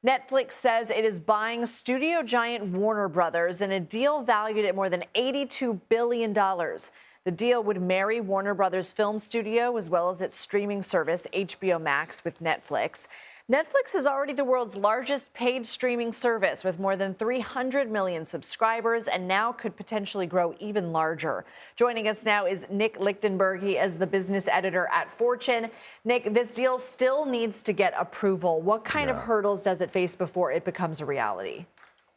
Netflix says it is buying studio giant Warner Brothers in a deal valued at more than $82 billion. The deal would marry Warner Brothers film studio as well as its streaming service, HBO Max, with Netflix. Netflix is already the world's largest paid streaming service with more than 300 million subscribers and now could potentially grow even larger. Joining us now is Nick Lichtenberg. He is the business editor at Fortune. Nick, this deal still needs to get approval. What kind of hurdles does it face before it becomes a reality?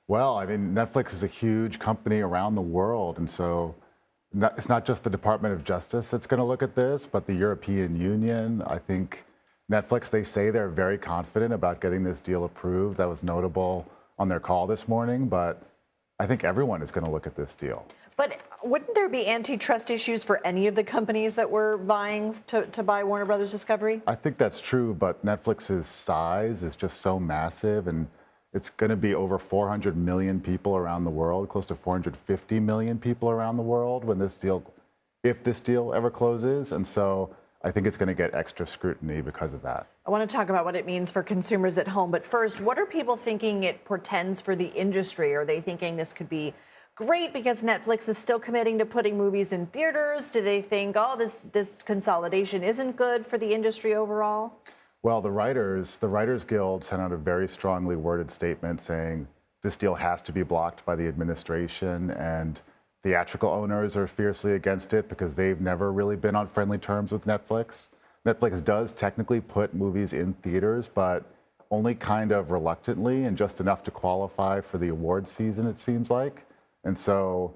Well, I mean, Netflix is a huge company around the world, and so it's not just the Department of Justice that's going to look at this, but the European Union. I think Netflix, they say they're very confident about getting this deal approved. That was notable on their call this morning, but I think everyone is going to look at this deal. But wouldn't there be antitrust issues for any of the companies that were vying to buy Warner Brothers Discovery? I think that's true, but Netflix's size is just so massive, and it's going to be over 400 million people around the world, close to 450 million people around the world when this deal, if this deal ever closes. And so I think it's going to get extra scrutiny because of that. I want to talk about what it means for consumers at home. But first, what are people thinking it portends for the industry? Are they thinking this could be great because Netflix is still committing to putting movies in theaters? Do they think, oh, this consolidation isn't good for the industry overall? Well, the Writers Guild sent out a very strongly worded statement saying this deal has to be blocked by the administration, and theatrical owners are fiercely against it because they've never really been on friendly terms with Netflix. Netflix does technically put movies in theaters, but only kind of reluctantly and just enough to qualify for the award season, it seems like. And so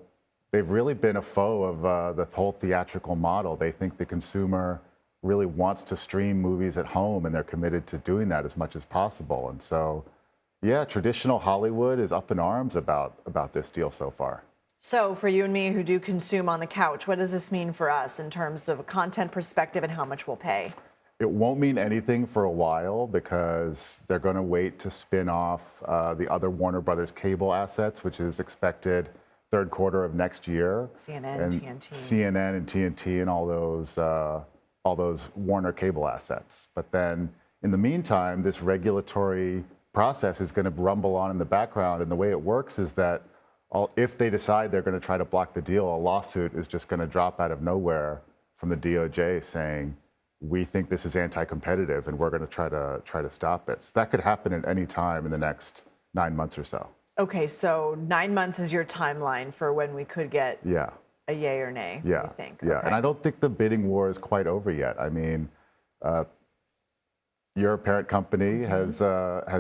they've really been a foe of the whole theatrical model. They think the consumer really wants to stream movies at home, and they're committed to doing that as much as possible. And so, yeah, traditional Hollywood is up in arms about this deal so far. So for you and me who do consume on the couch, what does this mean for us in terms of a content perspective and how much we'll pay? It won't mean anything for a while because they're going to wait to spin off the other Warner Brothers cable assets, which is expected third quarter of next year. CNN and TNT and all those Warner cable assets. But then in the meantime, this regulatory process is going to rumble on in the background. And the way it works is that if they decide they're going to try to block the deal, a lawsuit is just going to drop out of nowhere from the DOJ saying, we think this is anti-competitive and we're going to try to stop it. So that could happen at any time in the next 9 months or so. Okay, so 9 months is your timeline for when we could get a yay or nay, you think? Yeah, okay. And I don't think the bidding war is quite over yet. I mean, your parent company has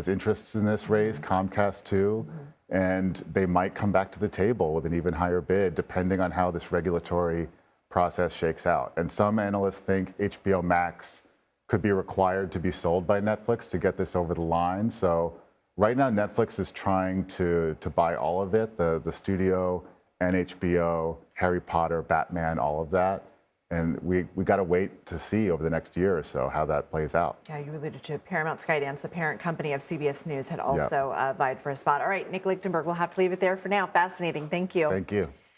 interests in this race, Comcast too, and they might come back to the table with an even higher bid depending on how this regulatory process shakes out. And some analysts think HBO Max could be required to be sold by Netflix to get this over the line. So right now Netflix is trying to buy all of it, the studio and HBO, Harry Potter, Batman, all of that. And we got to wait to see over the next year or so how that plays out. Yeah, you alluded to Paramount Skydance, the parent company of CBS News, had also vied for a spot. All right, Nick Lichtenberg, we'll have to leave it there for now. Fascinating. Thank you. Thank you.